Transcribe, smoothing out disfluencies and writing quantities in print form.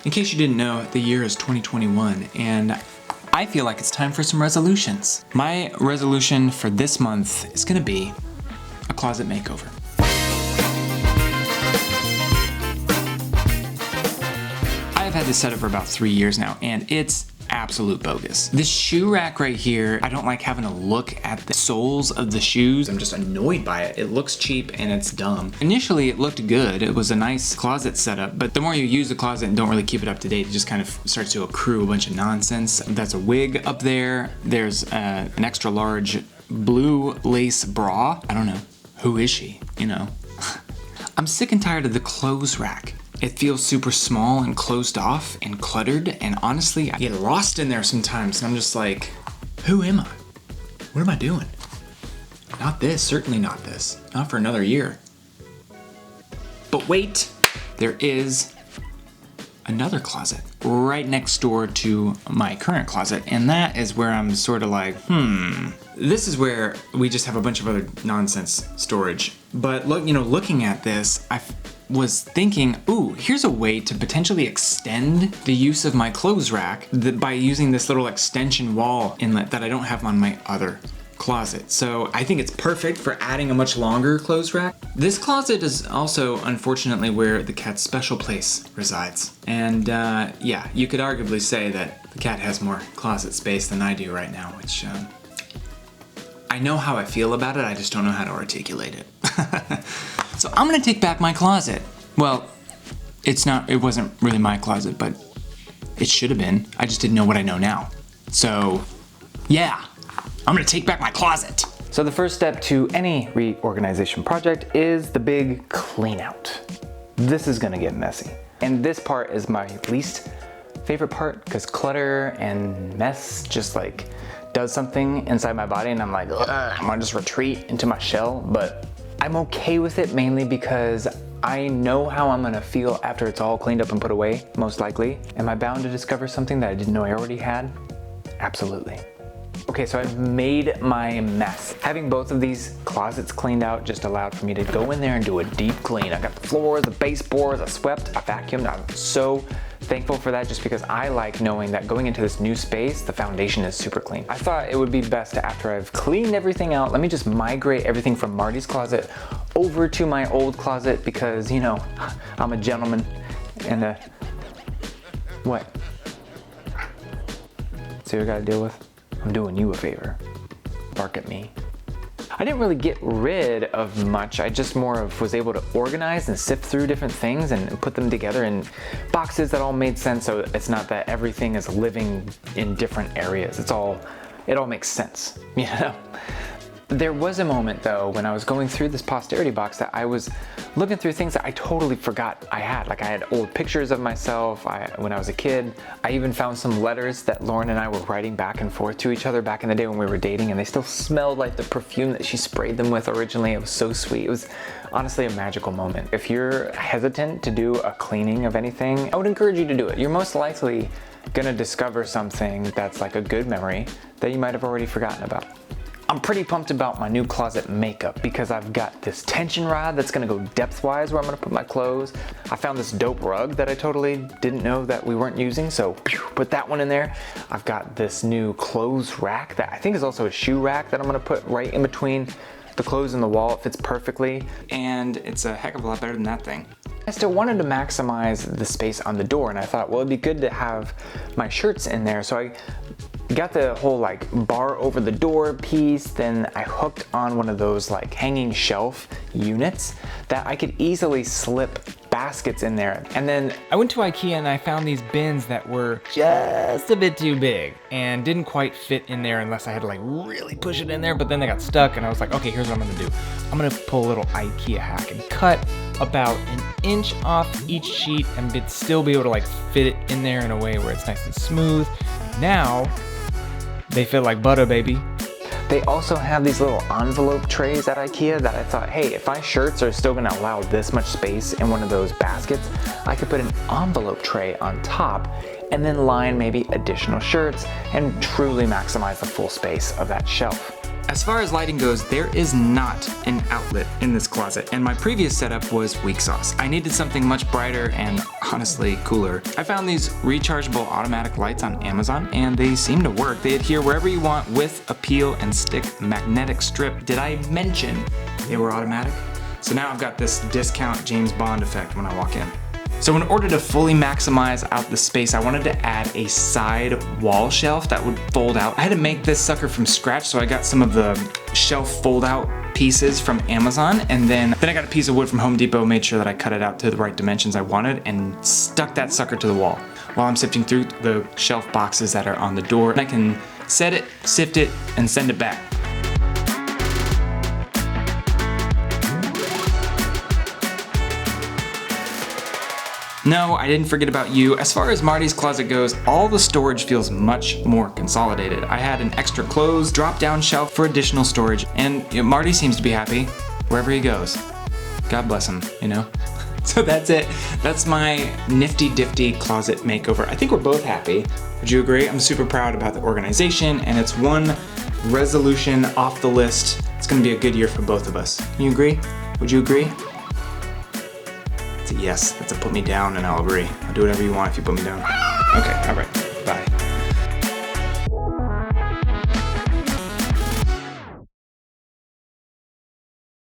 In case you didn't know, the year is 2021 and I feel like it's time for some resolutions. My resolution for this month is gonna be a closet makeover. I've had this set up for about 3 years now and it's absolute bogus. This shoe rack right here, I don't like having to look at the soles of the shoes. I'm just annoyed by it. It looks cheap and it's dumb. Initially it looked good. It was a nice closet setup, but the more you use the closet and don't really keep it up to date, it just kind of starts to accrue a bunch of nonsense. That's a wig up there. There's an extra large blue lace bra. I don't know. Who is she? You know. I'm sick and tired of the clothes rack. It feels super small and closed off and cluttered, and honestly, I get lost in there sometimes and I'm just like, who am I? What am I doing? Not this, certainly not this. Not for another year. But wait, there is another closet right next door to my current closet, and that is where I'm sort of like, This is where we just have a bunch of other nonsense storage. But look, looking at this, I was thinking, ooh, here's a way to potentially extend the use of my clothes rack by using this little extension wall inlet that I don't have on my other closet. So I think it's perfect for adding a much longer clothes rack. This closet is also unfortunately where the cat's special place resides. And yeah, you could arguably say that the cat has more closet space than I do right now, which I know how I feel about it, I just don't know how to articulate it. So I'm gonna take back my closet. Well, it wasn't really my closet, but it should have been. I just didn't know what I know now. So yeah, I'm gonna take back my closet. So the first step to any reorganization project is the big clean out. This is gonna get messy. And this part is my least favorite part because clutter and mess just like does something inside my body and I'm like, ugh, I'm gonna just retreat into my shell, but I'm okay with it mainly because I know how I'm gonna feel after it's all cleaned up and put away, most likely. Am I bound to discover something that I didn't know I already had? Absolutely. Okay, so I've made my mess. Having both of these closets cleaned out just allowed for me to go in there and do a deep clean. I got the floors, the baseboards, I swept, I vacuumed. I'm so thankful for that just because I like knowing that going into this new space, the foundation is super clean. I thought it would be best after I've cleaned everything out, let me just migrate everything from Marty's closet over to my old closet because, I'm a gentleman and what? See what I gotta deal with? I'm doing you a favor. Bark at me. I didn't really get rid of much. I just was able to organize and sift through different things and put them together in boxes that all made sense. So it's not that everything is living in different areas. It all makes sense, There was a moment though when I was going through this posterity box that I was looking through things that I totally forgot I had. Like I had old pictures of myself when I was a kid. I even found some letters that Lauren and I were writing back and forth to each other back in the day when we were dating, and they still smelled like the perfume that she sprayed them with originally. It was so sweet. It was honestly a magical moment. If you're hesitant to do a cleaning of anything, I would encourage you to do it. You're most likely gonna discover something that's like a good memory that you might have already forgotten about. I'm pretty pumped about my new closet makeup because I've got this tension rod that's gonna go depth-wise where I'm gonna put my clothes. I found this dope rug that I totally didn't know that we weren't using, so put that one in there. I've got this new clothes rack that I think is also a shoe rack that I'm gonna put right in between the clothes and the wall. It fits perfectly, and it's a heck of a lot better than that thing. I still wanted to maximize the space on the door, and I thought, well, it'd be good to have my shirts in there, so I got the whole like bar over the door piece, then I hooked on one of those like hanging shelf units that I could easily slip baskets in there. And then I went to IKEA and I found these bins that were just a bit too big and didn't quite fit in there unless I had to like really push it in there, but then they got stuck and I was like, okay, here's what I'm gonna do. I'm gonna pull a little IKEA hack and cut about an inch off each sheet and still be able to like fit it in there in a way where it's nice and smooth. Now, they feel like butter, baby. They also have these little envelope trays at IKEA that I thought, hey, if my shirts are still gonna allow this much space in one of those baskets, I could put an envelope tray on top and then line maybe additional shirts and truly maximize the full space of that shelf. As far as lighting goes, there is not an outlet in this closet, and my previous setup was weak sauce. I needed something much brighter and honestly cooler. I found these rechargeable automatic lights on Amazon, and they seem to work. They adhere wherever you want with a peel and stick magnetic strip. Did I mention they were automatic? So now I've got this discount James Bond effect when I walk in. So in order to fully maximize out the space, I wanted to add a side wall shelf that would fold out. I had to make this sucker from scratch, so I got some of the shelf fold out pieces from Amazon, and then I got a piece of wood from Home Depot, made sure that I cut it out to the right dimensions I wanted, and stuck that sucker to the wall. While I'm sifting through the shelf boxes that are on the door, and I can set it, sift it, and send it back. No, I didn't forget about you. As far as Marty's closet goes, all the storage feels much more consolidated. I had an extra clothes drop-down shelf for additional storage, and Marty seems to be happy wherever he goes. God bless him, you know? So that's it. That's my nifty-difty closet makeover. I think we're both happy. Would you agree? I'm super proud about the organization, and it's one resolution off the list. It's gonna be a good year for both of us. You agree? Would you agree? It's a yes. That's a put me down and I'll agree. I'll do whatever you want if you put me down. Okay, all right.